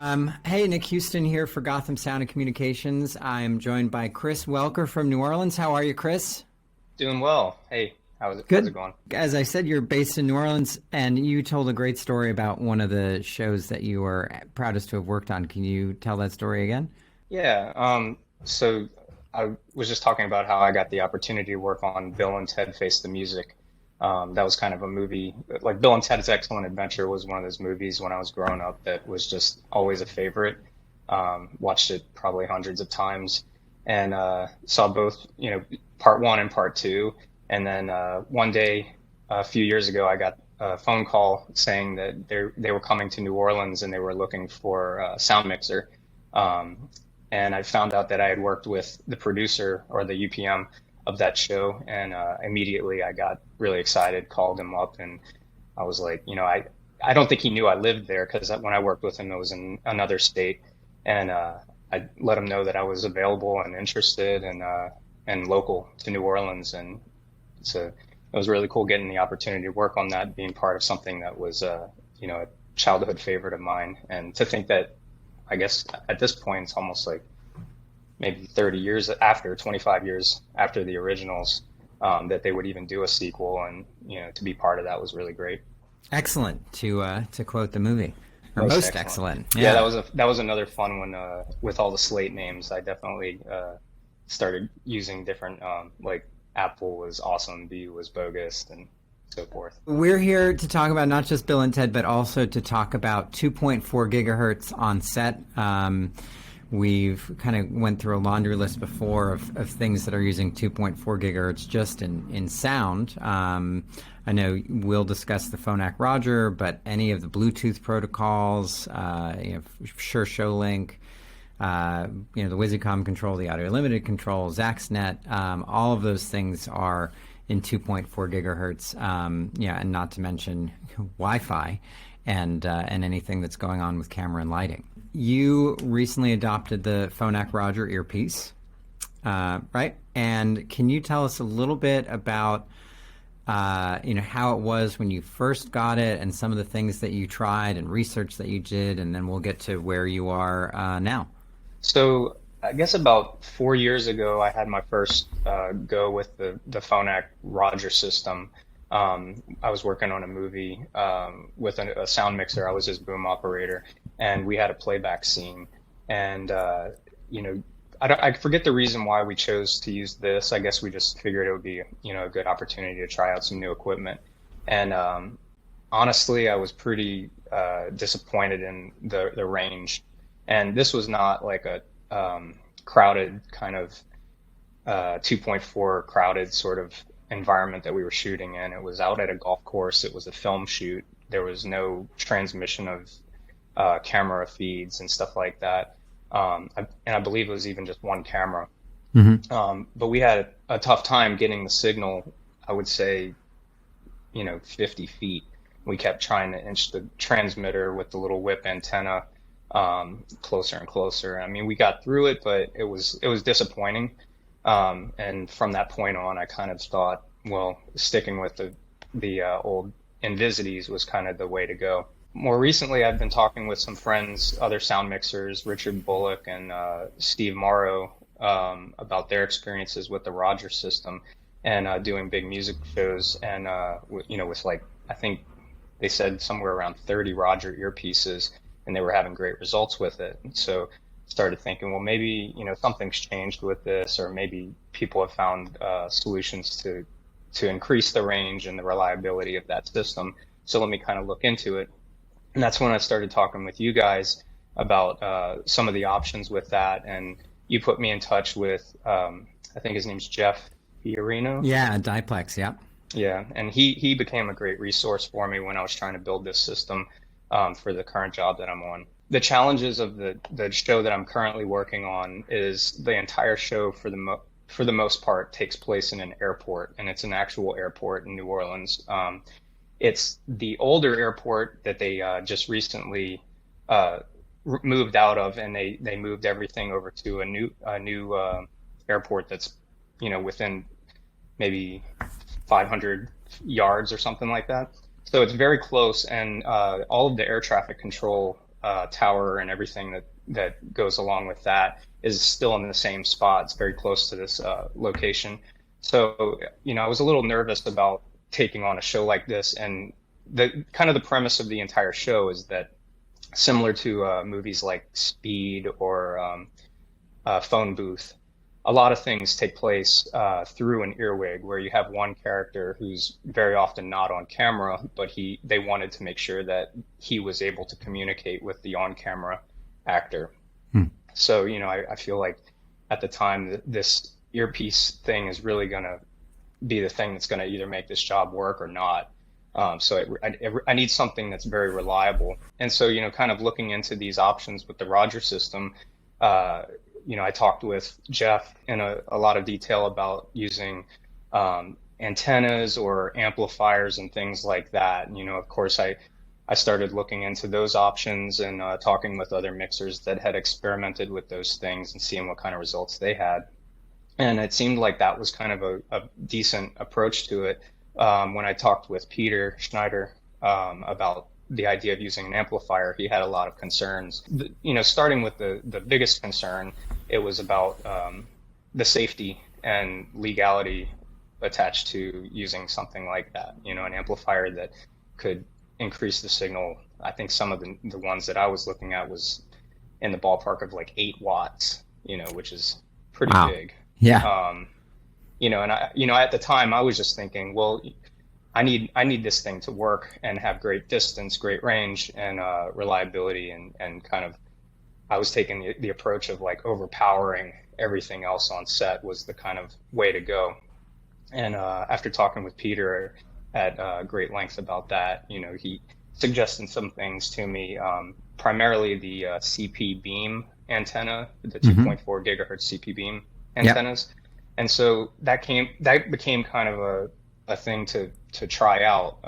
Hey, Nick Houston here for Gotham Sound and Communications. I'm joined by Chris Welcker from New Orleans. How are you, Chris? Doing well. Hey, how's it Good. going? As I said, you're based in New Orleans, and you told a great story about one of the shows that you were proudest to have worked on. Can you tell that story again? Yeah. So I was just talking about how I got the opportunity to work on Bill and Ted Face the Music. That was kind of a movie, like Bill and Ted's Excellent Adventure was one of those movies when I was growing up that was just always a favorite. Watched it probably hundreds of times and saw both, part one and part two. And then one day, a few years ago, I got a phone call saying that they were coming to New Orleans and they were looking for a sound mixer. Um, and I found out that I had worked with the producer or the UPM of that show, and immediately I got really excited, called him up, and I was like, I don't think he knew I lived there because when I worked with him, it was in another state, and I let him know that I was available and interested and local to New Orleans, and so it was really cool getting the opportunity to work on that, being part of something that was a childhood favorite of mine, and to think that I guess at this point it's almost like maybe 30 years after, 25 years after the originals, that they would even do a sequel, and to be part of that was really great. Excellent, to quote the movie, or Most most excellent. excellent. Yeah, Yeah. that was another fun one with all the slate names. I definitely started using different like Apple was awesome, B was bogus, and so forth. We're here to talk about not just Bill and Ted, but also to talk about 2.4 gigahertz on set. We've kind of went through a laundry list before of things that are using 2.4 gigahertz just in sound. I know we'll discuss the Phonak Roger, but any of the Bluetooth protocols, Sure Show Link, the Wizicom control, the audio limited control, ZaxNet, all of those things are in 2.4 gigahertz. And not to mention Wi-Fi and anything that's going on with camera and lighting. You recently adopted the Phonak Roger earpiece, right? And can you tell us a little bit about, how it was when you first got it and some of the things that you tried and research that you did, and then we'll get to where you are now. So I guess about 4 years ago, I had my first go with the Phonak Roger system. I was working on a movie with a sound mixer. I was his boom operator, and we had a playback scene. And I forget the reason why we chose to use this. I guess we just figured it would be a good opportunity to try out some new equipment. And honestly, I was pretty disappointed in the range. And this was not like a crowded kind of 2.4 crowded sort of environment that we were shooting in. It was out at a golf course. It was a film shoot. There was no transmission of camera feeds and stuff like that. And I believe it was even just one camera. But we had a tough time getting the signal, I would say, 50 feet. We kept trying to inch the transmitter with the little whip antenna closer and closer. I mean, we got through it, but it was disappointing. And from that point on, I kind of thought, well, sticking with the old Invisities was kind of the way to go. More recently, I've been talking with some friends, other sound mixers, Richard Bullock and Steve Morrow, about their experiences with the Roger system and doing big music shows. And with like, I think they said somewhere around 30 Roger earpieces, and they were having great results with it. And so started thinking, well, maybe something's changed with this, or maybe people have found solutions to increase the range and the reliability of that system. So let me kind of look into it. And that's when I started talking with you guys about some of the options with that. And you put me in touch with, I think his name's Jeff Fiorino. Yeah, Diplex, yeah. Yeah, and he became a great resource for me when I was trying to build this system for the current job that I'm on. The challenges of the show that I'm currently working on is the entire show for the most part takes place in an airport, and it's an actual airport in New Orleans. It's the older airport that they just recently moved out of, and they moved everything over to a new airport that's within maybe 500 yards or something like that. So it's very close, and all of the air traffic control tower and everything that goes along with that is still in the same spot. It's very close to this location. So, I was a little nervous about taking on a show like this. And the kind of the premise of the entire show is that, similar to movies like Speed or Phone Booth, a lot of things take place through an earwig, where you have one character who's very often not on camera, but they wanted to make sure that he was able to communicate with the on-camera actor. So, I feel like at the time this earpiece thing is really going to be the thing that's going to either make this job work or not. So I need something that's very reliable. And so, kind of looking into these options with the Roger system, I talked with Jeff in a lot of detail about using antennas or amplifiers and things like that. Of course, I started looking into those options and talking with other mixers that had experimented with those things and seeing what kind of results they had. And it seemed like that was kind of a decent approach to it. When I talked with Peter Schneider about the idea of using an amplifier, he had a lot of concerns. Starting with the biggest concern, it was about the safety and legality attached to using something like that. An amplifier that could increase the signal. I think some of the ones that I was looking at was in the ballpark of like 8 watts, which is pretty big. Yeah. And at the time I was just thinking, well, I need this thing to work and have great distance, great range, and reliability, and kind of, I was taking the approach of like overpowering everything else on set was the kind of way to go. And after talking with Peter at great length about that, he suggested some things to me, primarily the CP beam antenna, the 2.4 gigahertz CP beam antennas. Yep. And so that became kind of a thing to try out.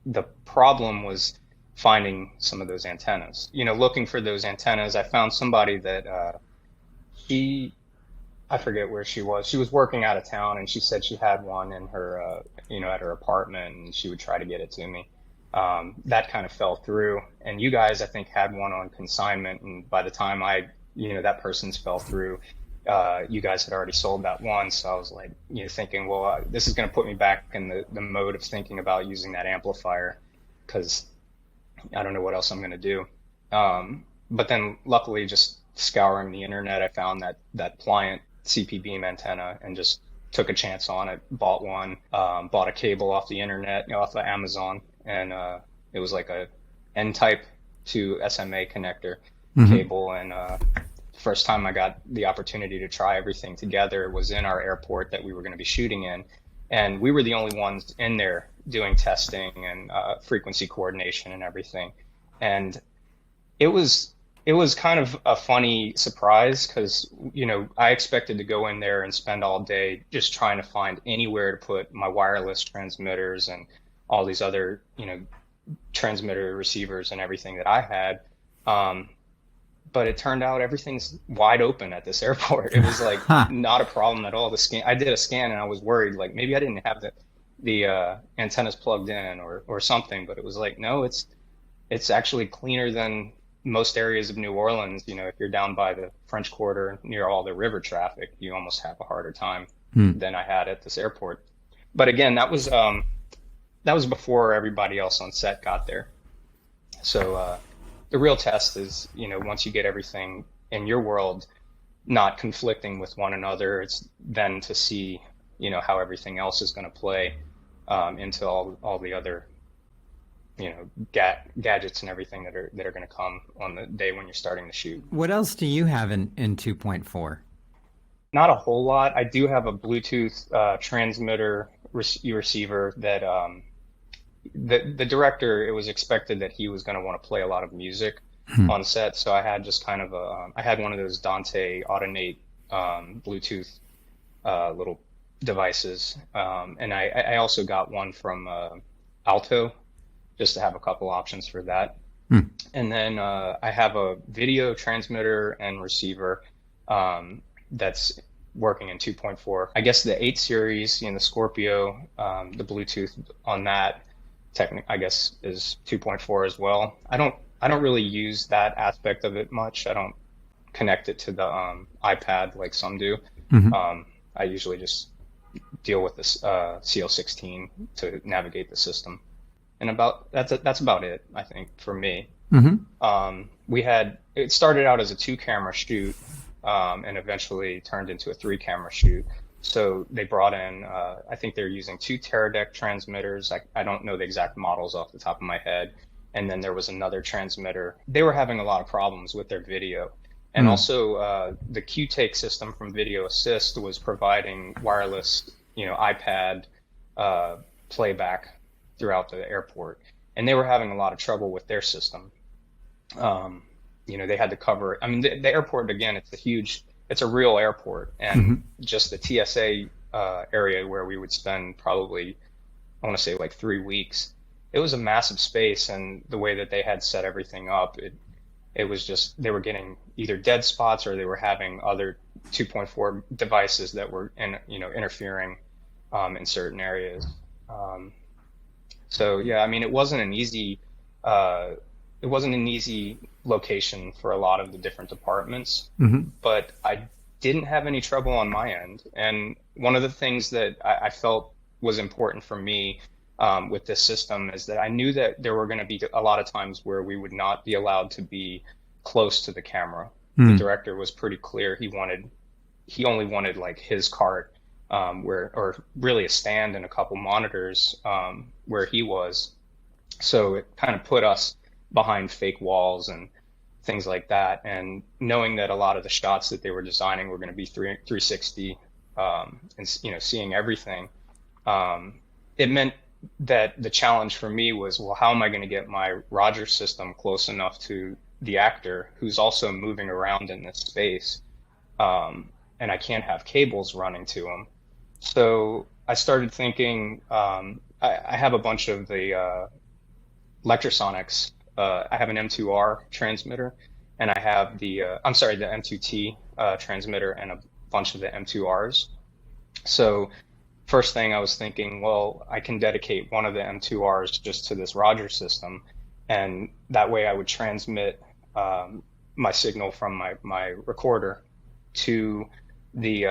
The problem was finding some of those antennas. Looking for those antennas, I found somebody that I forget where she was. She was working out of town, and she said she had one in her, at her apartment, and she would try to get it to me. That kind of fell through. And you guys, I think, had one on consignment, and by the time that person's fell through, you guys had already sold that one. So I was like, thinking, well, this is going to put me back in the mode of thinking about using that amplifier, because I don't know what else I'm going to do. But then luckily, just scouring the internet, I found that Pliant CP beam antenna and just took a chance on it, bought one, bought a cable off the internet, off of Amazon. And it was like a N-type to SMA connector cable. And first time I got the opportunity to try everything together was in our airport that we were going to be shooting in. And we were the only ones in there doing testing and frequency coordination and everything. And it was kind of a funny surprise, because, I expected to go in there and spend all day just trying to find anywhere to put my wireless transmitters and all these other, transmitter receivers and everything that I had. But it turned out everything's wide open at this airport. It was like not a problem at all. I did a scan and I was worried, like maybe I didn't have the antennas plugged in or something, but it was like, no, it's actually cleaner than most areas of New Orleans. If you're down by the French Quarter near all the river traffic, you almost have a harder time than I had at this airport. But again, that was before everybody else on set got there. So the real test is, once you get everything in your world not conflicting with one another, it's then to see, how everything else is going to play into all the other, gadgets and everything that are going to come on the day when you're starting to shoot. What else do you have in 2.4? Not a whole lot. I do have a Bluetooth transmitter receiver that the director, it was expected that he was going to want to play a lot of music on set. So I had just kind of I had one of those Dante Audinate Bluetooth little devices. And I also got one from Alto, just to have a couple options for that. And then I have a video transmitter and receiver that's working in 2.4. I guess the 8 series, the Scorpio, the Bluetooth on that, I guess, is 2.4 as well. I don't I don't really use that aspect of it much. I don't connect it to the iPad like some do. Hmm. I usually just deal with this CL16 to navigate the system, and that's about it, I think, for me. Hmm. It started out as a 2-camera shoot, and eventually turned into a 3-camera shoot. So they brought in, I think they're using 2 Teradek transmitters. I don't know the exact models off the top of my head. And then there was another transmitter. They were having a lot of problems with their video. And also, the Q-Take system from Video Assist was providing wireless, iPad playback throughout the airport. And they were having a lot of trouble with their system. They had to cover, I mean, the airport, again, it's a real airport. And just the TSA area where we would spend probably, I want to say like 3 weeks, it was a massive space. And the way that they had set everything up, it was just, they were getting either dead spots or they were having other 2.4 devices that were interfering in certain areas. So yeah, I mean, it wasn't an easy location for a lot of the different departments, but I didn't have any trouble on my end. And one of the things that I felt was important for me with this system is that I knew that there were going to be a lot of times where we would not be allowed to be close to the camera. The director was pretty clear. He only wanted like his cart, or really a stand and a couple monitors where he was. So it kind of put us behind fake walls and things like that. And knowing that a lot of the shots that they were designing were going to be 360, and seeing everything, it meant that the challenge for me was, well, how am I going to get my Roger system close enough to the actor who's also moving around in this space, and I can't have cables running to him. So I started thinking, I have a bunch of the Lectrosonics. I have an M2R transmitter, and I have the M2T transmitter and a bunch of the M2Rs. So first thing I was thinking, well, I can dedicate one of the M2Rs just to this Roger system, and that way I would transmit my signal from my recorder to the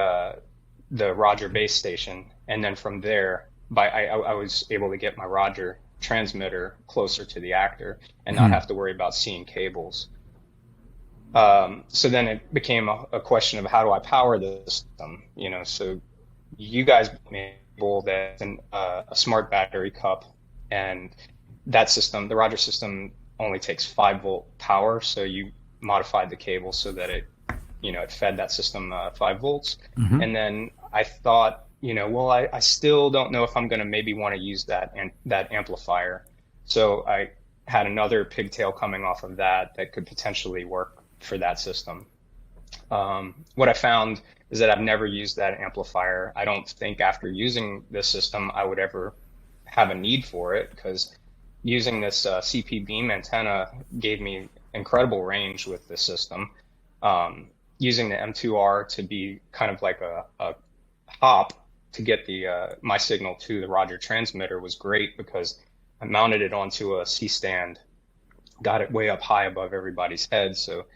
Roger base station, and then from there, I was able to get my Roger transmitter closer to the actor and not have to worry about seeing cables. So then it became a question of how do I power the system? So you guys enable that in a smart battery cup, and that system, the Roger system, only takes 5-volt power. So you modified the cable so that it fed that system 5 volts. And then I thought, well, I still don't know if I'm going to maybe want to use that amplifier. So I had another pigtail coming off of that could potentially work for that system. What I found is that I've never used that amplifier. I don't think after using this system I would ever have a need for it, because using this CP beam antenna gave me incredible range with the system. Using the M2R to be kind of like a hop to get my signal to the Roger transmitter was great, because I mounted it onto a C-stand, got it way up high above everybody's head, so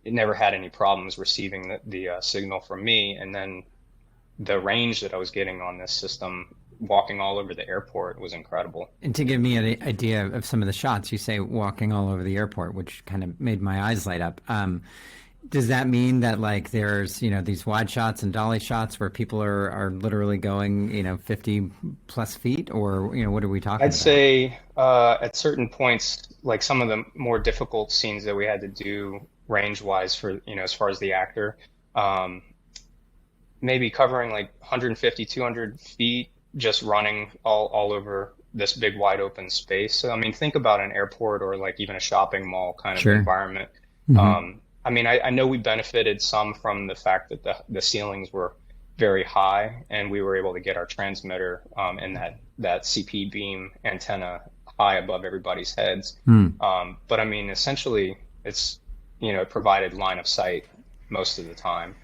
it never had any problems receiving the signal from me. And then the range that I was getting on this system, walking all over the airport, was incredible. And to give me an idea of some of the shots, you say walking all over the airport, which kind of made my eyes light up. Does that mean that like there's, these wide shots and dolly shots where people are literally going, 50 plus feet, or, what are we talking about? I'd say at certain points, like some of the more difficult scenes that we had to do range wise for, as far as the actor, maybe covering like 150, 200 feet, just running all over this big wide open space. So, I mean, think about an airport or like even a shopping mall kind of environment. I mean, I know we benefited some from the fact that the ceilings were very high, and we were able to get our transmitter and that CP beam antenna high above everybody's heads. But I mean, essentially, it's, it provided line of sight most of the time.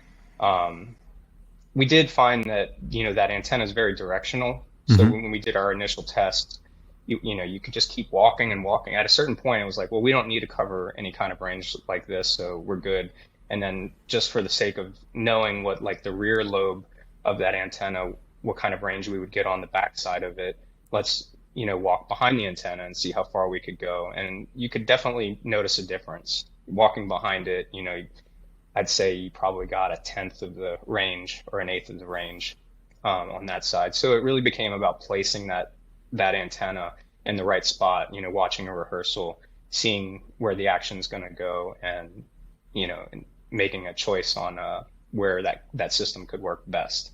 We did find that, that antenna is very directional. So when we did our initial tests, you could just keep walking and walking. At a certain point, it was like, well, we don't need to cover any kind of range like this, so we're good. And then just for the sake of knowing what like the rear lobe of that antenna, what kind of range we would get on the back side of it, let's, walk behind the antenna and see how far we could go. And you could definitely notice a difference. Walking behind it, I'd say you probably got a tenth of the range or an eighth of the range on that side. So it really became about placing that antenna in the right spot, watching a rehearsal, seeing where the action's going to go, and, and making a choice on where that system could work best.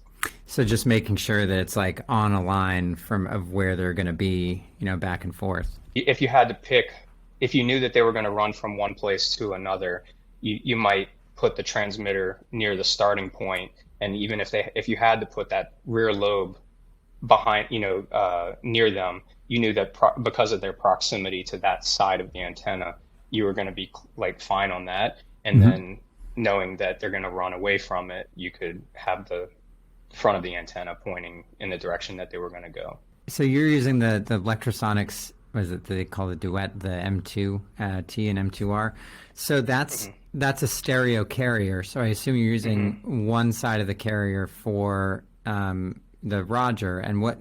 So just making sure that it's like on a line of where they're going to be, back and forth. If you had to pick, if you knew that they were going to run from one place to another, you might put the transmitter near the starting point. And even if you had to put that rear lobe behind, near them, you knew that because of their proximity to that side of the antenna, you were going to be like fine on that. And then knowing that they're going to run away from it, you could have the front of the antenna pointing in the direction that they were going to go. So you're using the Electrosonics, what is it they call the Duet, the M2 T and M2R. So that's a stereo carrier. So I assume you're using one side of the carrier for the Roger, and what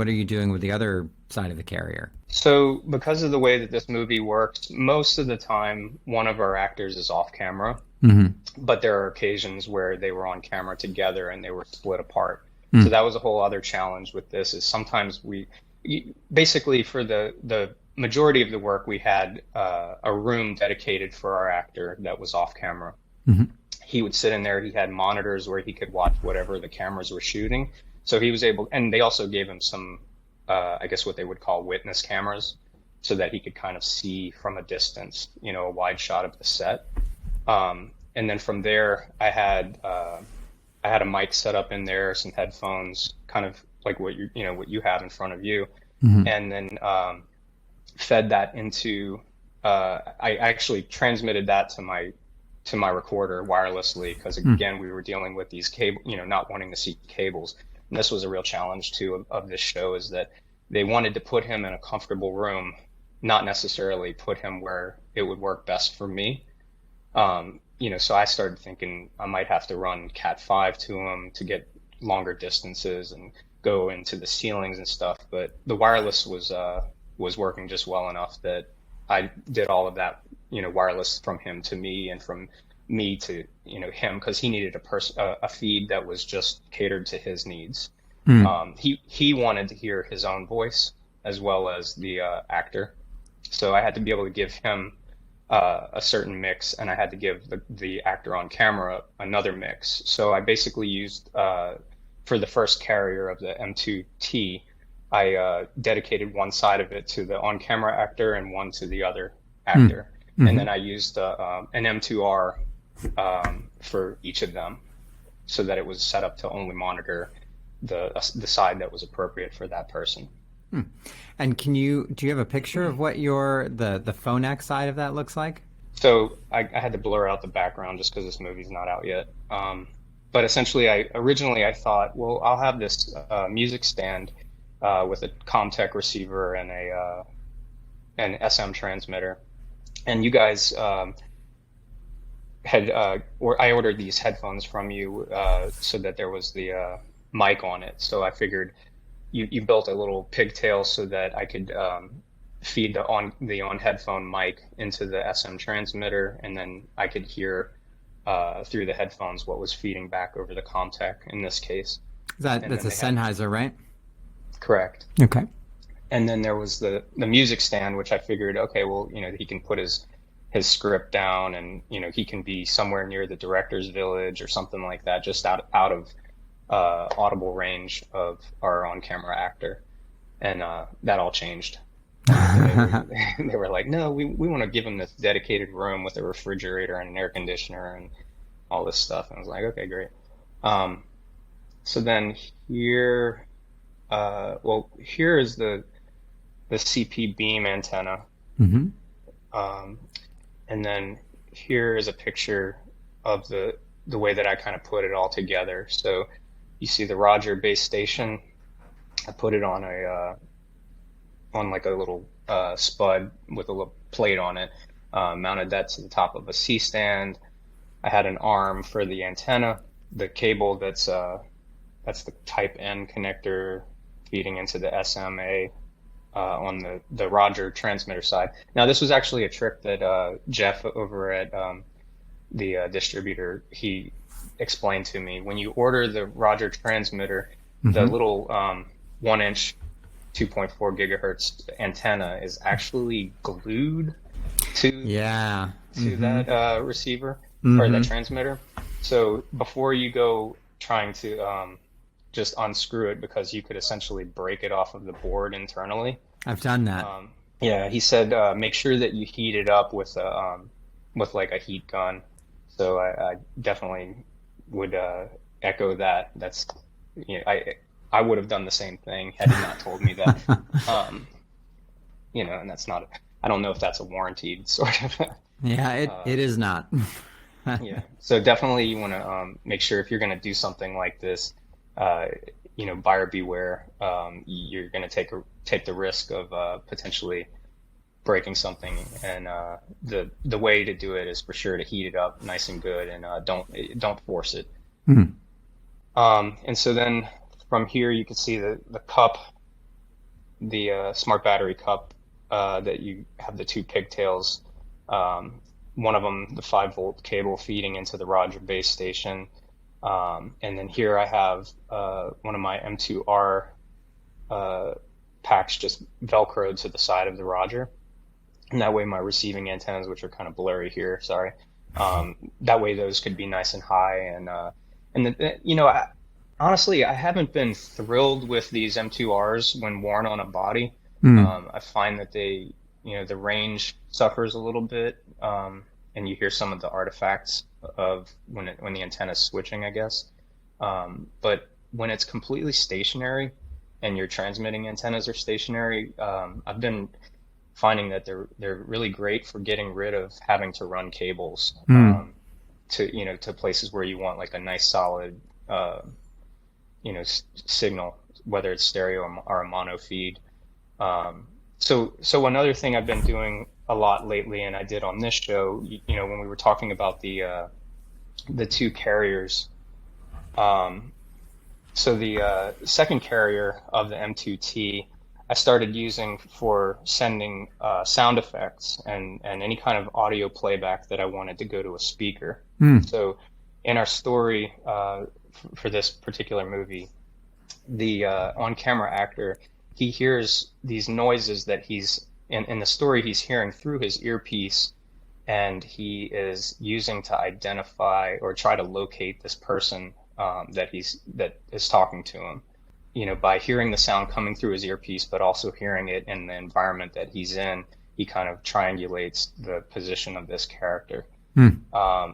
are you doing with the other side of the carrier? So because of the way that this movie works, most of the time one of our actors is off camera, but there are occasions where they were on camera together and they were split apart. So that was a whole other challenge with this, is sometimes basically for the majority of the work, we had a room dedicated for our actor that was off camera. He would sit in there. He had monitors where he could watch whatever the cameras were shooting. So he was able, and they also gave him some, I guess what they would call witness cameras, so that he could kind of see from a distance, a wide shot of the set. And then from there, I had a mic set up in there, some headphones, kind of like what you have in front of you, and then fed that into. I actually transmitted that to my recorder wirelessly, because again, we were dealing with these cable, not wanting to see cables. And this was a real challenge too of this show, is that they wanted to put him in a comfortable room, not necessarily put him where it would work best for me. So I started thinking I might have to run Cat5 to him to get longer distances and go into the ceilings and stuff. But the wireless was working just well enough that I did all of that, wireless from him to me and from me to, him, because he needed a feed that was just catered to his needs. He wanted to hear his own voice as well as the actor. So I had to be able to give him a certain mix, and I had to give the actor on camera another mix. So I basically used, for the first carrier of the M2T, I dedicated one side of it to the on-camera actor and one to the other actor. And then I used an M2R for each of them, so that it was set up to only monitor the side that was appropriate for that person. And do you have a picture of what the Phonak side of that looks like? So I had to blur out the background just because this movie's not out yet. But essentially, originally I thought, well, I'll have this music stand with a Comtech receiver and an SM transmitter. And you guys I ordered these headphones from you so that there was the mic on it. So I figured you built a little pigtail so that I could feed the on headphone mic into the SM transmitter, and then I could hear through the headphones what was feeding back over the Comtech in this case. That's a Sennheiser, right? Correct. Okay. And then there was the music stand, which I figured, okay, well, he can put his script down, and he can be somewhere near the director's village or something like that, just out of audible range of our on-camera actor. And that all changed. They were like, no, we want to give him this dedicated room with a refrigerator and an air conditioner and all this stuff. And I was like, okay, great. So then here is the CP beam antenna. And then here is a picture of the way that I kind of put it all together. So you see the Roger base station. I put it on on like a little spud with a little plate on it. Mounted that to the top of a C stand. I had an arm for the antenna, the cable that's the Type N connector feeding into the SMA on the Roger transmitter side. Now, this was actually a trick that Jeff over at the distributor, he explained to me. When you order the Roger transmitter, the little 1-inch 2.4 gigahertz antenna is actually glued to that receiver or that transmitter. So before you go trying to just unscrew it, because you could essentially break it off of the board internally. I've done that. Yeah, he said make sure that you heat it up with like a heat gun. So I definitely would echo that. That's, you know, I would have done the same thing had he not told me that. You know, and that's not, I don't know if that's a warranted sort of. Yeah, it is not. Yeah, so definitely you want to make sure if you're going to do something like this, you know, buyer beware. You're going to take the risk of potentially breaking something, and the way to do it is for sure to heat it up nice and good, and don't force it. And so then from here you can see the cup, the smart battery cup, that you have the two pigtails. One of them, the 5-volt cable feeding into the Roger base station. And then here I have one of my M2R packs just Velcroed to the side of the Roger. And that way my receiving antennas, which are kind of blurry here, sorry, that way those could be nice and high. And then, you know, honestly, I haven't been thrilled with these M2Rs when worn on a body. I find that they, you know, the range suffers a little bit, and you hear some of the artifacts of when the antenna is switching, I guess. But when it's completely stationary and your transmitting antennas are stationary, I've been finding that they're really great for getting rid of having to run cables to places where you want like a nice solid signal, whether it's stereo or a mono feed. So another thing I've been doing a lot lately, and I did on this show, you know, when we were talking about the two carriers. So the second carrier of the M2T, I started using for sending sound effects and any kind of audio playback that I wanted to go to a speaker. So in our story for this particular movie, the on-camera actor, he hears these noises that he's in the story he's hearing through his earpiece, and he is using to identify or try to locate this person that is talking to him. You know, by hearing the sound coming through his earpiece, but also hearing it in the environment that he's in, he kind of triangulates the position of this character.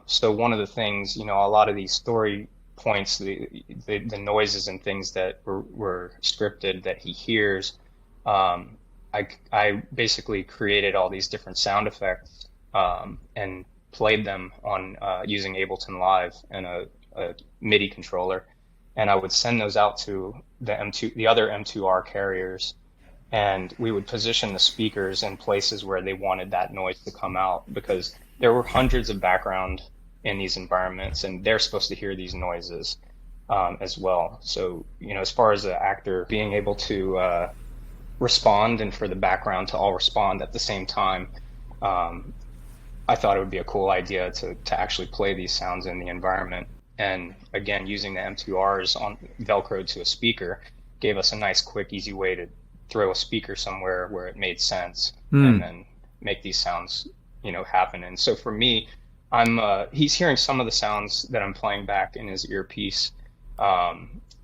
So one of the things, you know, a lot of these story points, the noises and things that were scripted that he hears, I basically created all these different sound effects and played them on using Ableton Live and a MIDI controller, and I would send those out to the other M2R carriers, and we would position the speakers in places where they wanted that noise to come out, because there were hundreds of background in these environments, and they're supposed to hear these noises as well. So, you know, as far as the actor being able to respond and for the background to all respond at the same time, I thought it would be a cool idea to actually play these sounds in the environment. And again, using the M2Rs on Velcroed to a speaker gave us a nice, quick, easy way to throw a speaker somewhere where it made sense and then make these sounds, you know, happen. And so for me, he's hearing some of the sounds that I'm playing back in his earpiece.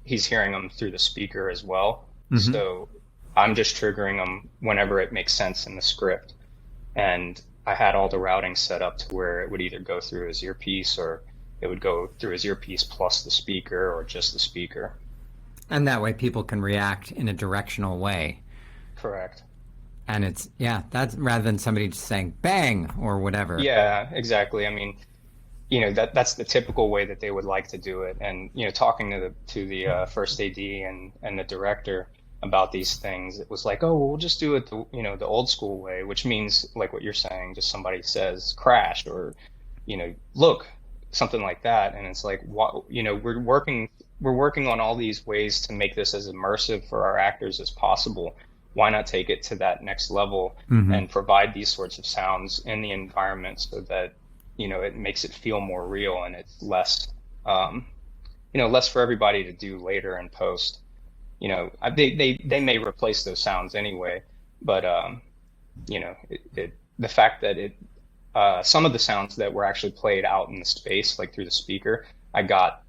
He's hearing them through the speaker as well. So I'm just triggering them whenever it makes sense in the script. And I had all the routing set up to where it would either go through his earpiece, or it would go through his earpiece plus the speaker, or just the speaker. And that way people can react in a directional way. Correct. And it's, yeah, that's rather than somebody just saying bang or whatever. Yeah, exactly. I mean, you know, that's the typical way that they would like to do it. And, you know, talking to the first AD and the director, about these things. It was like, oh, we'll just do it the old school way, which means like what you're saying, just somebody says crash or, look, something like that. And it's like, what, we're working on all these ways to make this as immersive for our actors as possible. Why not take it to that next level and provide these sorts of sounds in the environment so that, it makes it feel more real and it's less, less for everybody to do later in post. They may replace those sounds anyway, but, the fact that some of the sounds that were actually played out in the space, like through the speaker, I got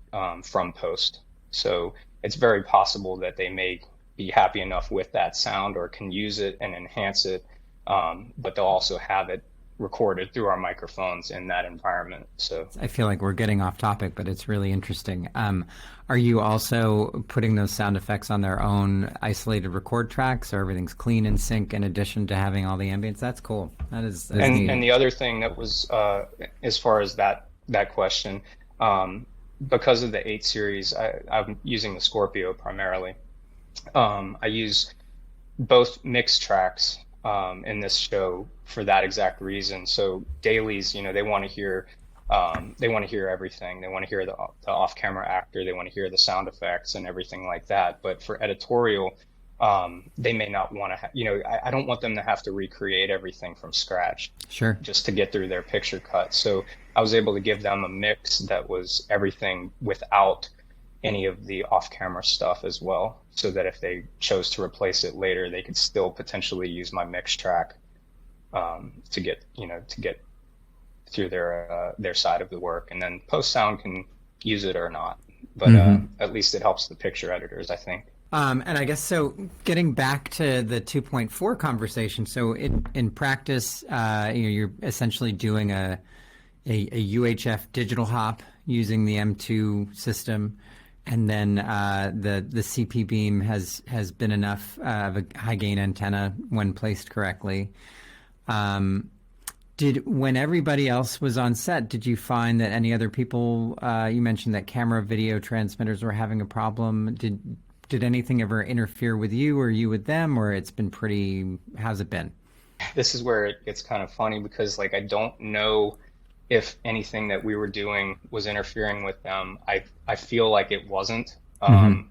from post. So it's very possible that they may be happy enough with that sound or can use it and enhance it, but they'll also have it recorded through our microphones in that environment. So I feel like we're getting off topic, but it's really interesting. Are you also putting those sound effects on their own isolated record tracks, so everything's clean and sync in addition to having all the ambience? That's cool. That's neat. And the other thing that was, as far as that question, because of the 8 series, I'm using the Scorpio primarily. I use both mix tracks in this show for that exact reason. So dailies, they want to hear everything. They want to hear the off-camera actor. They want to hear the sound effects and everything like that. But for editorial, they may not want to. I don't want them to have to recreate everything from scratch. Sure. Just to get through their picture cut. So I was able to give them a mix that was everything without any of the off-camera stuff as well, so that if they chose to replace it later, they could still potentially use my mix track to get through their side of the work, and then post sound can use it or not, but at least it helps the picture editors, I think. And I guess so. Getting back to the 2.4 conversation, so in practice, you're essentially doing a UHF digital hop using the M2 system. And then the CP beam has been enough of a high gain antenna when placed correctly. When everybody else was on set, did you find that any other people? You mentioned that camera video transmitters were having a problem. Did anything ever interfere with you or you with them, or it's been pretty? How's it been? This is where it gets kind of funny because I don't know if anything that we were doing was interfering with them. I feel like it wasn't,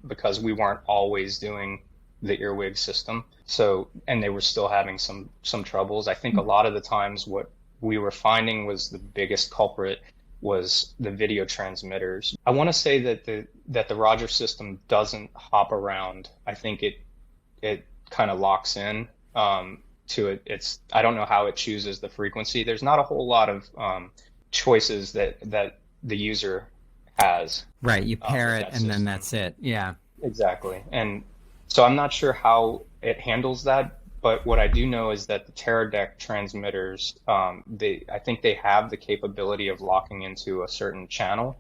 because we weren't always doing the earwig system. So, and they were still having some troubles. I think a lot of the times what we were finding was the biggest culprit was the video transmitters. I want to say that the Roger system doesn't hop around. I think it kind of locks in to it. I don't know how it chooses the frequency. There's not a whole lot of choices that the user has. Right, you pair it and system. Then that's it. Yeah. Exactly. And so I'm not sure how it handles that, but what I do know is that the Teradek transmitters, I think they have the capability of locking into a certain channel.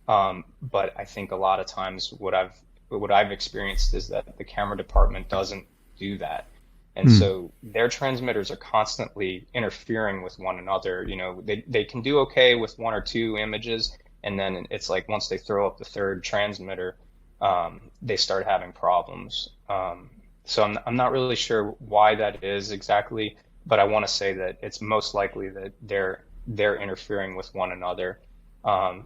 But I think a lot of times what I've experienced is that the camera department doesn't do that. And so their transmitters are constantly interfering with one another. They can do okay with 1 or 2 images, and then it's like once they throw up the third transmitter, they start having problems. So I'm not really sure why that is exactly, but I want to say that it's most likely that they're interfering with one another.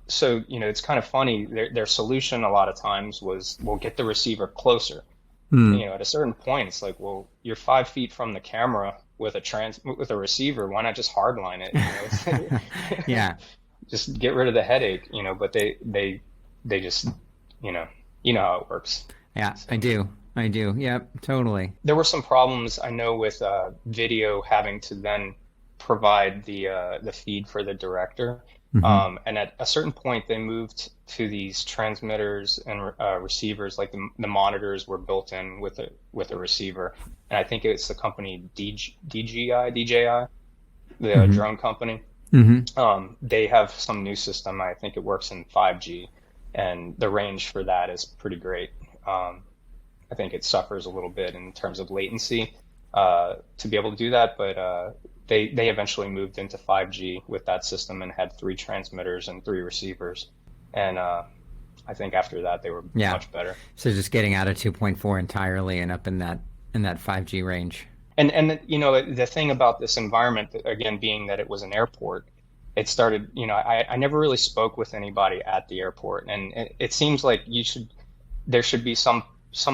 So it's kind of funny. Their solution a lot of times was, we'll get the receiver closer. At a certain point, it's like, well, you're 5 feet from the camera with a receiver. Why not just hardline it? Yeah. Just get rid of the headache, But they just, how it works. Yeah, so. I do. Yep, totally. There were some problems I know with video having to then provide the feed for the director. And at a certain point, they moved to these transmitters and receivers, like the monitors were built in with a receiver. And I think it's the company DJI, the drone company. They have some new system. I think it works in 5G, and the range for that is pretty great. I think it suffers a little bit in terms of latency to be able to do that, but they eventually moved into 5G with that system and had 3 transmitters and 3 receivers. And I think after that they were Yeah. much better. So just getting out of 2.4 entirely and up in that 5G range. And you know, the thing about this environment, again, being that it was an airport, it started, you know, I never really spoke with anybody at the airport, and it seems like there should be some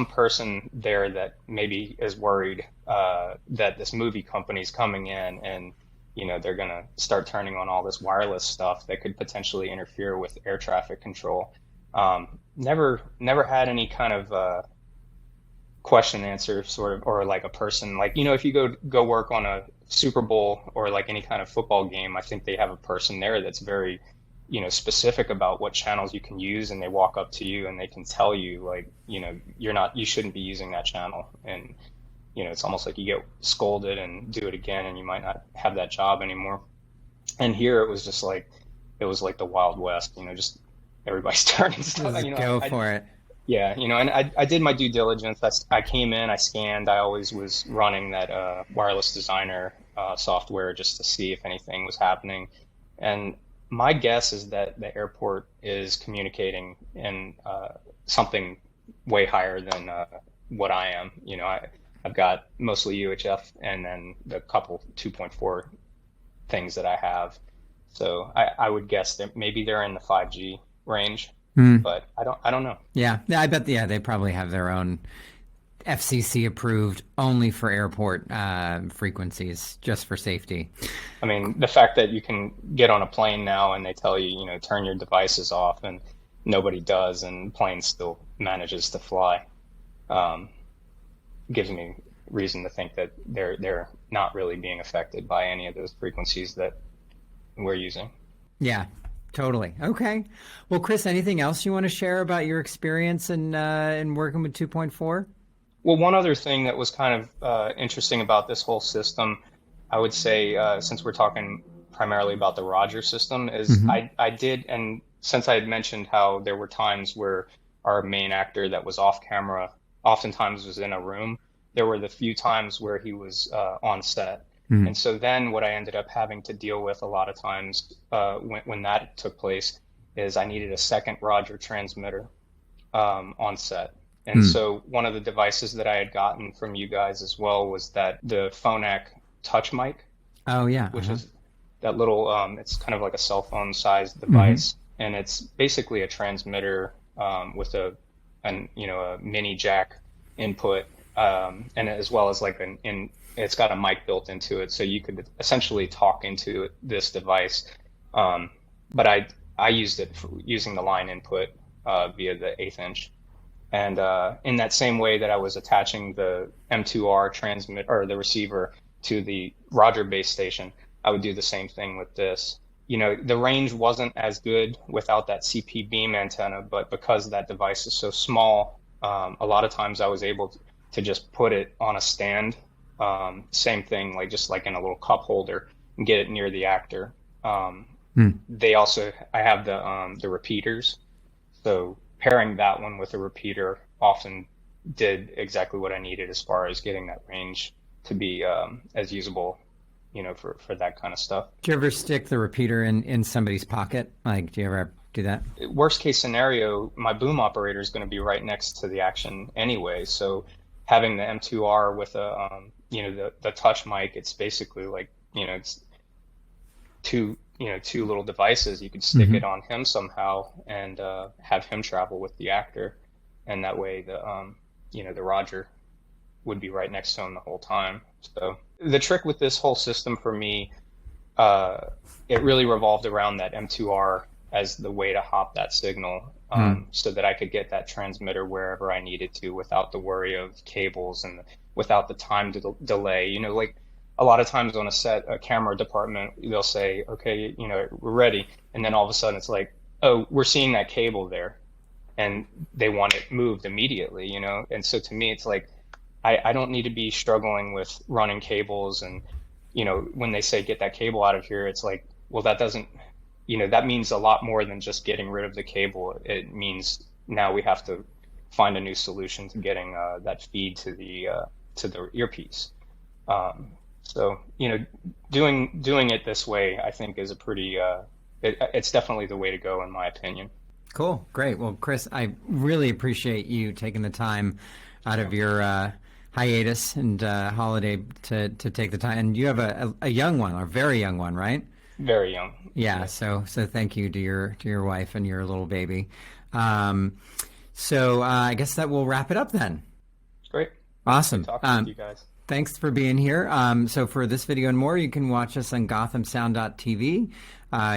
person there that maybe is worried that this movie company's coming in and, you know, they're gonna start turning on all this wireless stuff that could potentially interfere with air traffic control. Never had any kind of question answer sort of, or like a person, like, you know, if you go work on a Super Bowl or like any kind of football game, I think they have a person there that's very, you know, specific about what channels you can use, and they walk up to you and they can tell you, like, you know, you shouldn't be using that channel. And, you know, it's almost like you get scolded and do it again and you might not have that job anymore. And here it was just like, it was like the Wild West, you know, just everybody's turning stuff. Just You know, go for it. yeah, you know, and I did my due diligence. I came in, I scanned. I always was running that wireless designer software just to see if anything was happening. And my guess is that the airport is communicating in something way higher than what I am. You know, I've got mostly UHF and then the couple 2.4 things that I have. So I would guess that maybe they're in the 5G range. But I don't know. Yeah, I bet. Yeah, they probably have their own FCC approved only for airport frequencies, just for safety. I mean, the fact that you can get on a plane now and they tell you, you know, turn your devices off, and nobody does, and plane still manages to fly, gives me reason to think that they're not really being affected by any of those frequencies that we're using. Yeah. Totally. Okay. Well, Chris, anything else you want to share about your experience in working with 2.4? Well, one other thing that was kind of interesting about this whole system, I would say, since we're talking primarily about the Roger system, is I did, and since I had mentioned how there were times where our main actor that was off camera oftentimes was in a room, there were the few times where he was on set. And so then what I ended up having to deal with a lot of times when that took place is I needed a second Roger transmitter on set. And so one of the devices that I had gotten from you guys as well was the Phonak touch mic. Oh, yeah. Which is that little, it's kind of like a cell phone sized device. And it's basically a transmitter with a mini jack input, and as well as like it's got a mic built into it, so you could essentially talk into this device. But I used it using the line input via the 1/8 inch. And in that same way that I was attaching the M2R transmit or the receiver to the Roger base station, I would do the same thing with this. You know, the range wasn't as good without that CP beam antenna, but because that device is so small, a lot of times I was able to just put it on a stand. Same thing, like just like in a little cup holder, and get it near the actor. I have the repeaters, so pairing that one with a repeater often did exactly what I needed as far as getting that range to be as usable, you know, for that kind of stuff. Do you ever stick the repeater in somebody's pocket? Like, do you ever do that? Worst case scenario, my boom operator is going to be right next to the action anyway, so having the M2R with a the touch mic, it's basically like, you know, it's two little devices. You could stick it on him somehow and have him travel with the actor, and that way the Roger would be right next to him the whole time. So the trick with this whole system for me, it really revolved around that M2R as the way to hop that signal, so that I could get that transmitter wherever I needed to without the worry of cables and without the time delay. You know, like a lot of times on a set, a camera department, they'll say, okay, you know, we're ready. And then all of a sudden it's like, oh, we're seeing that cable there, and they want it moved immediately, you know? And so to me, it's like, I don't need to be struggling with running cables. And, you know, when they say get that cable out of here, it's like, well, that doesn't, you know, that means a lot more than just getting rid of the cable. It means now we have to find a new solution to getting that feed to the earpiece. So, you know, doing it this way, I think, is a pretty, it's definitely the way to go, in my opinion. Cool. Great. Well, Chris, I really appreciate you taking the time out of your hiatus and holiday to take the time. And you have a young one, a very young one, right? Very young. Yeah. So thank you to your wife and your little baby. So I guess that will wrap it up then. Great. Awesome. Good talking with you guys. Thanks for being here. So for this video and more, you can watch us on GothamSound.tv.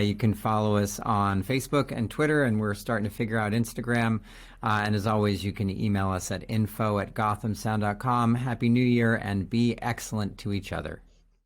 You can follow us on Facebook and Twitter, and we're starting to figure out Instagram. And as always, you can email us at info@gothamsound.com. Happy New Year, and be excellent to each other.